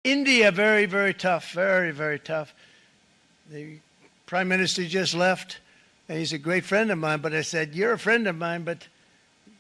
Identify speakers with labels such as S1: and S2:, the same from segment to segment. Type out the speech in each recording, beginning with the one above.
S1: India, very, very tough, very, very tough. The prime minister just left, and he's a great friend of mine. But I said, "You're a friend of mine, but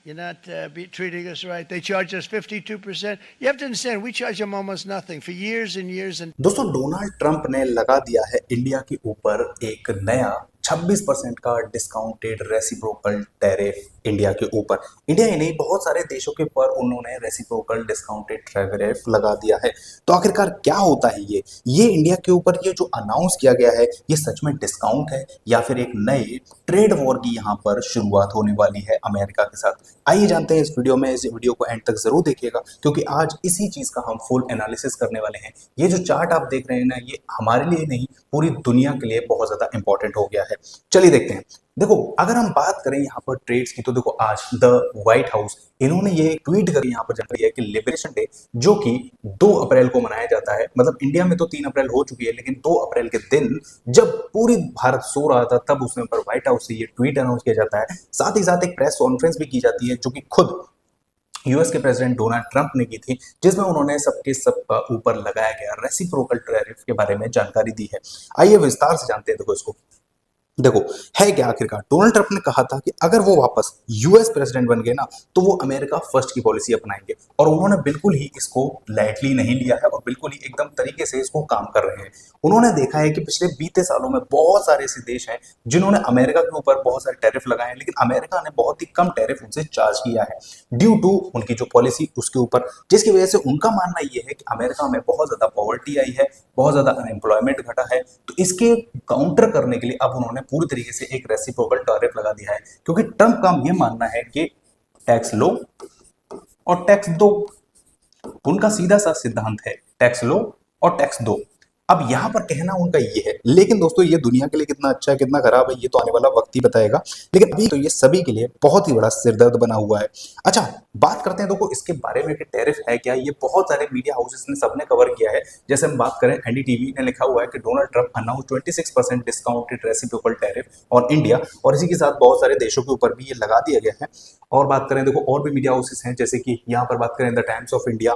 S1: you're not treating us right." They charge us 52%. You have to understand, we charge them almost nothing for years and years. And
S2: दोस्तों, Donald Trump ने लगा दिया है India के ऊपर एक नया 26% का डिस्काउंटेड रेसिप्रोकल टैरिफ इंडिया के ऊपर। इंडिया ही नहीं, बहुत सारे देशों के ऊपर उन्होंने रेसिप्रोकल डिस्काउंटेड टैरिफ लगा दिया है। तो आखिरकार क्या होता है ये इंडिया के ऊपर ये जो अनाउंस किया गया है, ये सच में डिस्काउंट है या फिर एक नए ट्रेड वॉर की यहाँ पर शुरुआत होने वाली है अमेरिका के साथ? आइए जानते हैं इस वीडियो में। इस वीडियो को एंड तक जरूर देखिएगा, क्योंकि आज इसी चीज का हम फुल एनालिसिस करने वाले हैं। ये जो चार्ट आप देख रहे हैं ना, ये हमारे लिए नहीं, पूरी दुनिया के लिए बहुत ज्यादा इंपॉर्टेंट हो गया है। चलिए देखते हैं। देखो, अगर हम बात करें यहाँ पर ट्रेड्स की, तो देखो आज द व्हाइट हाउस इन्होंने ये ट्वीट करके यहाँ पर जानकारी है कि लिबरेशन डे, जो कि 2 अप्रैल को मनाया जाता है, मतलब इंडिया में तो 3 अप्रैल हो चुकी है, लेकिन 2 अप्रैल के दिन जब पूरी भारत सो रहा था, तब उसमें पर व्हाइट हाउस से ये ट्वीट अनाउंस किया जाता है। साथ ही साथ एक प्रेस कॉन्फ्रेंस भी की जाती है, जो कि खुद यूएस के प्रेसिडेंट डोनाल्ड ट्रंप ने की थी, जिसमें उन्होंने सबके सब ऊपर लगाया गया रेसिप्रोकल टैरिफ के बारे में जानकारी दी है। आइए विस्तार से जानते हैं। देखो इसको, देखो है क्या आखिरकार। डोनाल्ड ट्रंप ने कहा था कि अगर वो वापस यूएस प्रेसिडेंट बन गए ना, तो वो अमेरिका फर्स्ट की पॉलिसी अपनाएंगे, और उन्होंने बिल्कुल ही इसको लाइटली नहीं लिया है और बिल्कुल ही एकदम तरीके से इसको काम कर रहे हैं। उन्होंने देखा है कि पिछले बीते सालों में बहुत सारे ऐसे देश हैं जिन्होंने अमेरिका के ऊपर बहुत सारे टैरिफ लगाए हैं, लेकिन अमेरिका ने बहुत ही कम टैरिफ उनसे चार्ज किया है ड्यू टू उनकी जो पॉलिसी उसके ऊपर, जिसकी वजह से उनका मानना यह है कि अमेरिका में बहुत ज्यादा पॉवर्टी आई है, बहुत ज्यादा अनएम्प्लॉयमेंट घटा है। तो इसके काउंटर करने के लिए अब उन्होंने पूरी तरीके से एक रेसिप्रोकल टैरिफ लगा दिया है, क्योंकि ट्रंप का ये मानना है कि टैक्स लो और टैक्स दो। उनका सीधा सा सिद्धांत है, टैक्स लो और टैक्स दो। अब यहां पर कहना उनका ये है, लेकिन दोस्तों ये दुनिया के लिए कितना अच्छा है कितना खराब है, ये तो आने वाला वक्त ही बताएगा। लेकिन अभी तो ये सभी के लिए बहुत ही बड़ा सिरदर्द बना हुआ है। अच्छा, बात करते हैं देखो इसके बारे में कि टैरिफ है क्या। ये बहुत सारे मीडिया हाउसेस ने सबने कवर किया है। जैसे हम बात करें, एनडीटीवी ने लिखा हुआ है कि Donald Trump announce 26% discounted reciprocal tariff on India, और इसी के साथ बहुत सारे देशों के ऊपर भी ये लगा दिया गया है। और बात करें देखो, और भी मीडिया हाउसेस हैं, जैसे कि यहाँ पर बात करें द टाइम्स ऑफ इंडिया,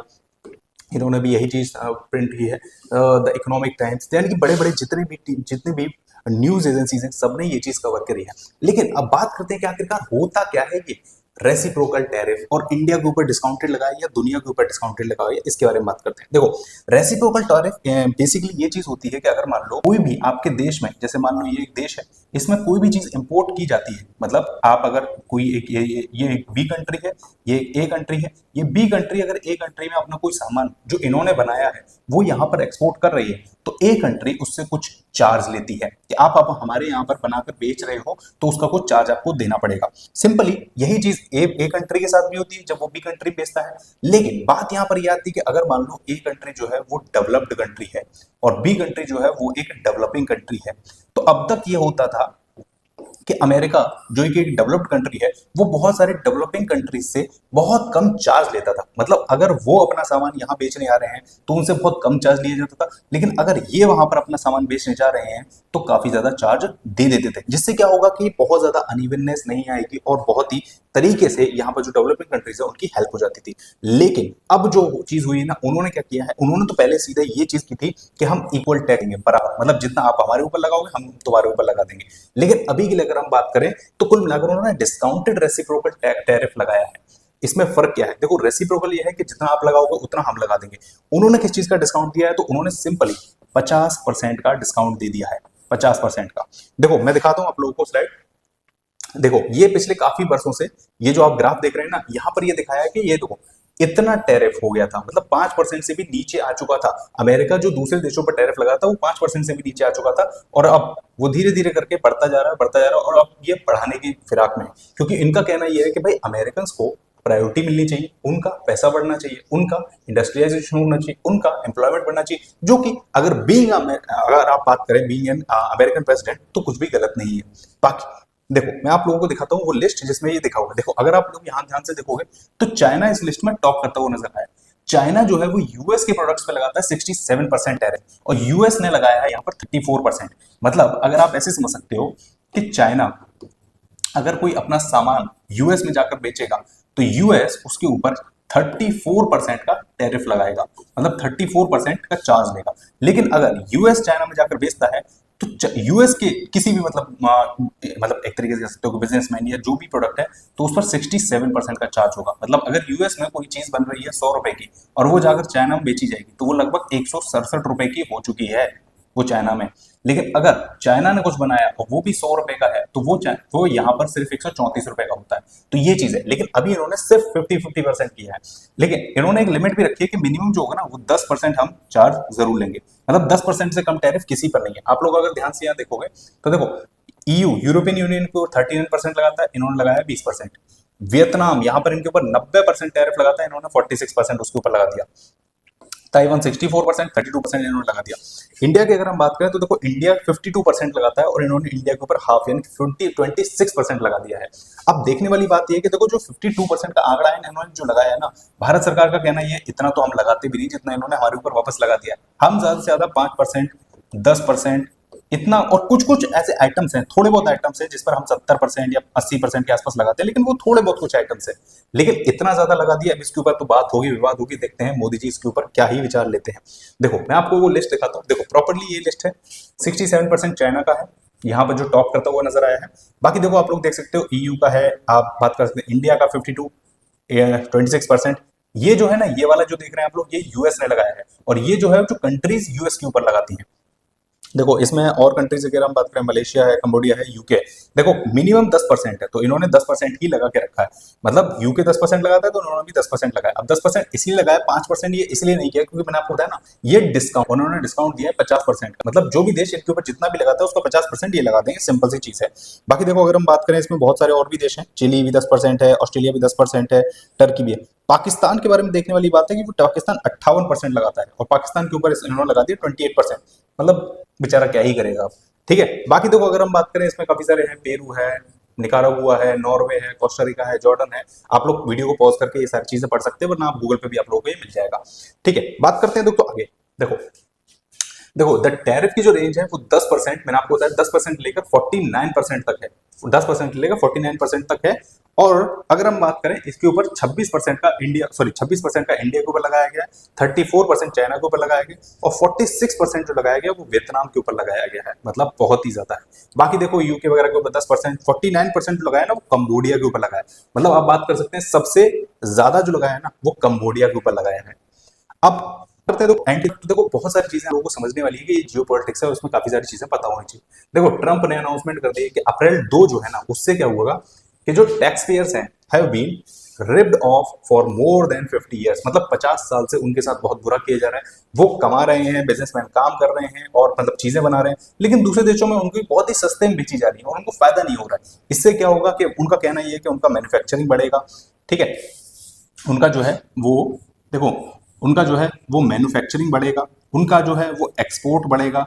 S2: इन्होंने भी यही चीज प्रिंट की है। द इकोनॉमिक टाइम्स, यानी कि बड़े बड़े जितने भी न्यूज एजेंसीज हैं, सबने ये चीज कवर करी है। लेकिन अब बात करते हैं कि आखिरकार होता क्या है ये रेसिप्रोकल टैरिफ, और इंडिया के ऊपर डिस्काउंटेड लगाया या दुनिया के ऊपर डिस्काउंटेड लगाया, इसके बारे में बात करते हैं। देखो, रेसिप्रोकल टैरिफ बेसिकली ये चीज होती है कि अगर मान लो कोई भी आपके देश में, जैसे मान लो ये एक देश है, इसमें कोई भी चीज इंपोर्ट की जाती है, मतलब आप अगर कोई एक ये एक बी कंट्री है, ये ए कंट्री है, ये बी कंट्री अगर ए कंट्री में अपना कोई सामान जो इन्होंने बनाया है वो यहाँ पर एक्सपोर्ट कर रही है, तो ए कंट्री उससे कुछ चार्ज लेती है कि आप हमारे यहाँ पर बनाकर बेच रहे हो, तो उसका कुछ चार्ज आपको देना पड़ेगा। सिंपली यही चीज ए कंट्री के साथ भी होती है जब वो बी कंट्री बेचता है। लेकिन बात यहाँ पर यह आती है कि अगर मान लो ए कंट्री जो है वो डेवलप्ड कंट्री है और बी कंट्री जो है वो एक डेवलपिंग कंट्री है, तो अब तक ये होता था कि अमेरिका जो एक डेवलप्ड कंट्री है, वो बहुत सारे डेवलपिंग कंट्रीज से बहुत कम चार्ज लेता था। मतलब अगर वो अपना सामान यहाँ बेचने आ रहे हैं तो उनसे बहुत कम चार्ज लिया जाता था, लेकिन अगर ये वहां पर अपना सामान बेचने जा रहे हैं तो काफी ज्यादा चार्ज दे देते थे, जिससे क्या होगा कि बहुत ज्यादा अनइवननेस नहीं आएगी और बहुत ही तरीके से यहाँ पर जो डेवलपिंग कंट्रीज है उनकी हेल्प हो जाती थी। लेकिन अब जो चीज हुई है ना, उन्होंने क्या किया है, उन्होंने तो पहले सीधे ये चीज की थी कि हम इक्वल टैक्स देंगे बराबर, मतलब जितना आप हमारे ऊपर लगाओगे हम तुम्हारे ऊपर लगा देंगे। लेकिन अभी के लिए अगर हम बात करें तो कुल मिलाकर उन्होंने डिस्काउंटेड रेसिप्रोकल टैरिफ लगाया है। इसमें फर्क क्या है? देखो, रेसिप्रोकल ये है कि जितना आप लगाओगे उतना हम लगा देंगे। उन्होंने किस चीज का डिस्काउंट दिया है? तो उन्होंने सिंपली 50% का डिस्काउंट दे दिया है, 50% का। देखो मैं दिखाता हूं आप लोगों को स्लाइड। देखो, ये पिछले काफी वर्षों से ये जो आप ग्राफ देख रहे हैं ना, यहां पर ये दिखाया है कि ये देखो इतना टैरिफ हो गया था, मतलब 5% से भी नीचे आ चुका था। अमेरिका जो दूसरे देशों पर टैरिफ लगा था वो 5% से भी नीचे आ चुका था, और अब वो धीरे धीरे करके बढ़ता जा रहा है, बढ़ता जा रहा है, और अब ये बढ़ाने की फिराक में है। क्योंकि इनका कहना यह है कि भाई अमेरिकन को प्रायोरिटी मिलनी चाहिए, उनका पैसा बढ़ना चाहिए, उनका इंडस्ट्रियलाइजेशन होना चाहिए, उनका एम्प्लॉयमेंट बढ़ना चाहिए, जो कि अगर अगर आप बात करें बीइंग एन अमेरिकन प्रेसिडेंट तो कुछ भी गलत नहीं है। बाकी देखो मैं आप लोगों को दिखाता हूँ वो लिस्ट जिसमें ये दिखा होगा। देखो अगर आप लोग यहाँ ध्यान से देखोगे तो चाइना इस लिस्ट में टॉप करता हुआ नजर आया। चाइना जो है वो यूएस के प्रोडक्ट्स पे लगाता है 67% टैरिफ, और यूएस ने लगाया है यहाँ पर 34%। मतलब अगर आप ऐसे समझ सकते हो कि चाइना अगर कोई अपना सामान यूएस में जाकर बेचेगा तो यूएस उसके ऊपर 34% का टैरिफ लगाएगा, मतलब 34% का चार्ज लेगा। लेकिन अगर यूएस चाइना में जाकर बेचता है तो यूएस के किसी भी मतलब एक तरीके से कह सकते हो बिजनेसमैन या जो भी प्रोडक्ट है तो उस पर 67% का चार्ज होगा। मतलब अगर यूएस में कोई चीज बन रही है 100 रुपए की और वो जाकर चाइना में बेची जाएगी तो वो लगभग 167 रुपए की हो चुकी है वो चाइना में। लेकिन अगर चाइना ने कुछ बनाया और वो भी 100 रुपए का है तो वो यहाँ पर सिर्फ 134 रुपए का होता है। तो ये चीज है। लेकिन अभी इन्होंने सिर्फ 50-50% किया है। लेकिन इन्होंने एक लिमिट भी रखी है कि मिनिमम जो होगा ना वो 10% हम चार्ज जरूर लेंगे। मतलब 10% से कम टैरिफ किसी पर नहीं है। आप लोग अगर ध्यान से यहाँ देखोगे तो देखो यूरोपियन यूनियन को 39% लगाता है, इन्होंने लगाया 20%। वियतनाम यहाँ पर इनके ऊपर 90% टैरिफ लगाता है, इन्होंने 46% उसके ऊपर लगा दिया। ताइवान 64%, 32% इन्होंने लगा दिया। इंडिया की अगर हम बात करें तो देखो इंडिया 52% लगाता है और इन्होंने इंडिया के ऊपर हाफ यानी 26% लगा दिया है। अब देखने वाली बात यह है कि देखो जो 52% का आंकड़ा है इन्होंने जो लगाया है ना, भारत सरकार का कहना ये इतना तो हम लगाते भी नहीं जितना इन्होंने हमारे ऊपर वापस लगा दिया है। हम ज्यादा से ज्यादा 5%, 10% इतना, और कुछ कुछ ऐसे आइटम्स हैं, थोड़े बहुत आइटम्स हैं जिस पर हम 70% या 80% के आसपास लगाते हैं, लेकिन वो थोड़े बहुत कुछ आइटम्स है। लेकिन इतना ज्यादा लगा दिया, अब इसके ऊपर तो बात होगी, विवाद होगी, देखते हैं मोदी जी इसके ऊपर क्या ही विचार लेते हैं। देखो मैं आपको वो लिस्ट दिखाता हूँ। देखो प्रॉपरली ये लिस्ट है, 67% चाइना का है, यहाँ पर जो टॉप करता हुआ नजर आया है। बाकी देखो आप लोग देख सकते हो ईयू का है, आप बात कर सकते हैं इंडिया का 52, 26%। ये जो है ना, ये वाला जो देख रहे हैं आप लोग, ये यूएस ने लगाया है। और ये जो है जो कंट्रीज यूएस के ऊपर लगाती हैं, देखो इसमें और कंट्रीज अगर हम बात करें, मलेशिया है, कंबोडिया है, यूके, देखो मिनिमम 10% है तो इन्होंने 10% ही लगा के रखा है। मतलब यूके 10% लगाता है तो उन्होंने भी 10% लगाया। अब 10% इसलिए लगाया, 5% ये इसलिए नहीं किया क्योंकि मैंने आपको बताया ना, ये डिस्काउंट, उन्होंने डिस्काउंट दिया है 50% का। मतलब जो भी देश इनके ऊपर जितना भी लगाता है उसका 50% ये लगा देंगे, सिंपल सी चीज है। बाकी देखो अगर हम बात करें, इसमें बहुत सारे और भी देश हैं, चिली भी 10% है, ऑस्ट्रेलिया भी 10% है, टर्की भी है। पाकिस्तान के बारे में देखने वाली बात है कि वो पाकिस्तान 58% लगाता है और पाकिस्तान के ऊपर इन्होंने लगा दिया 28%। मतलब बेचारा क्या ही करेगा अब। ठीक है। बाकी देखो अगर हम बात करें, इसमें काफी सारे हैं, पेरू है, निकारागुआ है, नॉर्वे है, कोस्टारिका है, जॉर्डन है। आप लोग वीडियो को पॉज करके ये सारी चीजें पढ़ सकते हैं, वरना आप गूगल पे भी आप लोगों को ये मिल जाएगा। ठीक है। बात करते हैं दोस्तों आगे। देखो देखो द टैरिफ की जो रेंज है वो 10%, मैंने आपको बताया 10% लेकर 49% तक है। 10% लेकर 49% तक है। और अगर हम बात करें इसके ऊपर 26% का इंडिया, सॉरी 26% का इंडिया के ऊपर लगाया गया, 34% चाइना के ऊपर लगाया गया और 46% जो लगाया गया वो वियतनाम के ऊपर लगाया गया है। मतलब बहुत ही ज्यादा है। बाकी देखो यूके वगैरह के ऊपर 10%, 49% जो लगाया ना वो कंबोडिया के ऊपर लगाया। मतलब आप बात कर सकते हैं सबसे ज्यादा जो लगाया ना वो कंबोडिया के ऊपर लगाया है। अब करते हैं तो एंटी, देखो बहुत सारी चीजें लोगों को समझने वाली है कि ये जियो पॉलिटिक्स है, उसमें काफी सारी चीजें पता होनी चाहिए। देखो ट्रंप ने अनाउंसमेंट कर दी कि अप्रैल 2 जो है ना, उससे क्या हुआ कि जो टैक्स पेयर्स हैं have been ripped off for more than 50 years. मतलब 50 साल से उनके साथ बहुत बुरा किया जा रहा है। वो कमा रहे हैं, बिजनेसमैन काम कर रहे हैं और मतलब चीजें बना रहे हैं, लेकिन दूसरे देशों में उनकी बहुत ही सस्ते में बेची जा रही है और उनको फायदा नहीं हो रहा है। इससे क्या होगा कि उनका कहना यह है कि उनका मैन्युफैक्चरिंग बढ़ेगा। ठीक है। उनका जो है वो, देखो उनका जो है वो मैन्युफैक्चरिंग बढ़ेगा, उनका जो है वो एक्सपोर्ट बढ़ेगा,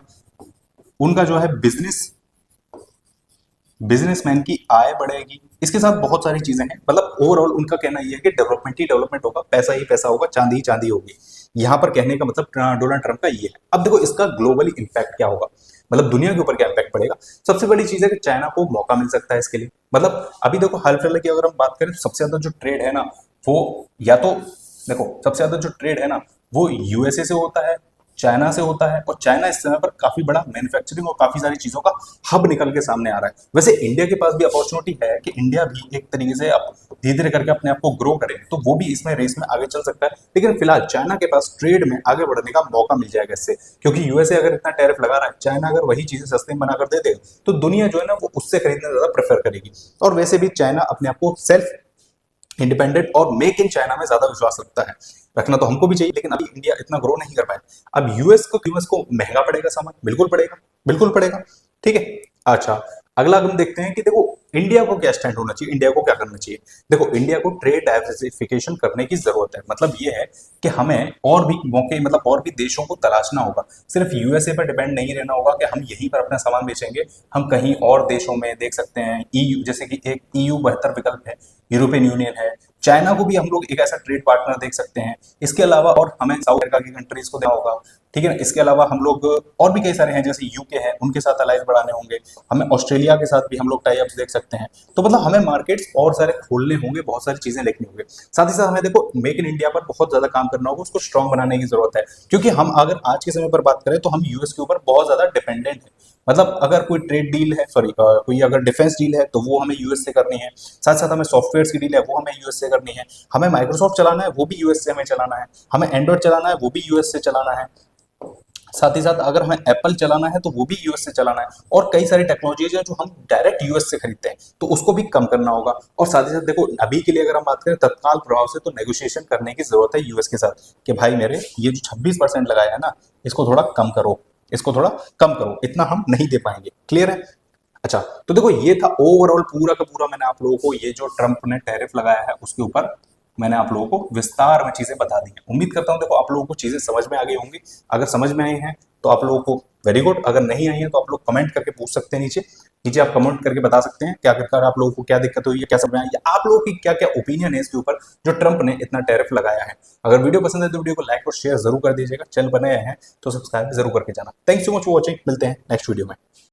S2: उनका जो है बिजनेसमैन की आय बढ़ेगी। इसके साथ बहुत सारी चीजें हैं। मतलब ओवरऑल उनका कहना यह है कि डेवलपमेंट ही डेवलपमेंट होगा, पैसा ही पैसा होगा, चांदी ही चांदी होगी। यहां पर कहने का मतलब डोनाल्ड ट्रंप का ये है। अब देखो इसका ग्लोबली इंपैक्ट क्या होगा, मतलब दुनिया के ऊपर क्या इंपैक्ट पड़ेगा। सबसे बड़ी चीज है कि चाइना को मौका मिल सकता है इसके लिए। मतलब अभी देखो हाल फिलहाल की अगर हम बात करें तो सबसे ज्यादा जो ट्रेड है ना वो, या तो देखो सबसे ज्यादा जो ट्रेड है ना वो यूएसए से होता है, चाइना से होता है। और चाइना इस समय पर काफी बड़ा मैन्युफैक्चरिंग और काफी सारी चीजों का हब निकल के सामने आ रहा है। वैसे इंडिया के पास भी अपॉर्चुनिटी है कि इंडिया भी एक तरीके से अब धीरे धीरे करके अपने आप को ग्रो करे, तो वो भी इसमें रेस में आगे चल सकता है। लेकिन फिलहाल चाइना के पास ट्रेड में आगे बढ़ने का मौका मिल जाएगा इससे, क्योंकि यूएसए अगर इतना टैरिफ लगा रहा है, चाइना अगर वही चीजें सस्ते में बनाकर दे दे तो दुनिया जो है ना वो उससे खरीदना ज्यादा प्रेफर करेगी। और वैसे भी चाइना अपने आप को सेल्फ इंडिपेंडेंट और मेक इन चाइना में ज्यादा विश्वास रखता है। रखना तो हमको भी चाहिए, लेकिन अभी इंडिया इतना ग्रो नहीं कर पाया। अब यूएस को महंगा पड़ेगा सामान, बिल्कुल पड़ेगा, बिल्कुल पड़ेगा। ठीक है। अच्छा, अगला हम देखते हैं कि देखो इंडिया को क्या स्टैंड होना चाहिए, इंडिया को क्या करना चाहिए। देखो इंडिया को ट्रेड डाइवर्सिफिकेशन करने की जरूरत है। मतलब ये है कि हमें और भी मौके, मतलब और भी देशों को तलाशना होगा। सिर्फ यूएसए पर डिपेंड नहीं रहना होगा कि हम यहीं पर अपना सामान बेचेंगे। हम कहीं और देशों में देख सकते हैं, ईयू जैसे कि एक ईयू बेहतर विकल्प है, यूरोपियन यूनियन है, चाइना को भी हम लोग एक ऐसा ट्रेड पार्टनर देख सकते हैं। इसके अलावा और हमें साउथ अमेरिका की कंट्रीज को देना होगा, ठीक है ना। इसके अलावा हम लोग और भी कई सारे हैं, जैसे यूके है, उनके साथ अलाइज बढ़ाने होंगे। हमें ऑस्ट्रेलिया के साथ भी हम लोग टाई अप्स देख सकते हैं। तो मतलब हमें मार्केट्स और सारे खोलने होंगे, बहुत सारी चीजें देखनी होंगी। साथ ही साथ हमें देखो मेक इन इंडिया पर बहुत ज्यादा काम करना होगा, उसको स्ट्रॉन्ग बनाने की जरूरत है। क्योंकि हम अगर आज के समय पर बात करें तो हम यूएस के ऊपर बहुत ज्यादा डिपेंडेंट है। मतलब अगर कोई ट्रेड डील है, सॉरी कोई अगर डिफेंस डील है तो वो हमें यूएस से करनी है। साथ साथ हमें सॉफ्टवेयर की डील है, वो हमें यूएस से करनी है। हमें माइक्रोसॉफ्ट चलाना है, वो भी यूएस से हमें चलाना है। हमें एंड्रॉइड चलाना है, वो भी यूएस से चलाना है। साथ ही साथ अगर हमें एप्पल चलाना है तो वो भी यूएस से चलाना है। और कई सारी टेक्नोलॉजीज है जो हम डायरेक्ट यूएस से खरीदते हैं, तो उसको भी कम करना होगा। और साथ ही साथ देखो अभी के लिए अगर हम बात करें तत्काल प्रभाव से, तो नेगोशिएशन करने की जरूरत है यूएस के साथ कि भाई मेरे ये जो 26% लगाया है ना, इसको थोड़ा कम करो, इसको थोड़ा कम करो, इतना हम नहीं दे पाएंगे। क्लियर है। अच्छा, तो देखो ये था ओवरऑल पूरा का पूरा, मैंने आप लोगों को ये जो ट्रंप ने टैरिफ लगाया है उसके ऊपर मैंने आप लोगों को विस्तार में चीजें बता दी हैं। उम्मीद करता हूं देखो आप लोगों को चीजें समझ में आ गई होंगी। अगर समझ में आई हैं तो आप लोगों को वेरी गुड, अगर नहीं आई है तो आप लोग कमेंट करके पूछ सकते हैं नीचे। नीचे आप कमेंट करके बता सकते हैं क्या कर आप लोगों को क्या दिक्कत हुई है, क्या समझ में आई, या आप लोगों की क्या क्या ओपिनियन है इसके ऊपर जो ट्रंप ने इतना टैरिफ लगाया है। अगर वीडियो पसंद है तो वीडियो को लाइक और शेयर जरूर कर दीजिएगा। चैनल पर नए हैं तो सब्सक्राइब जरूर करके जाना। Thank so much for watching, मिलते हैं नेक्स्ट वीडियो में।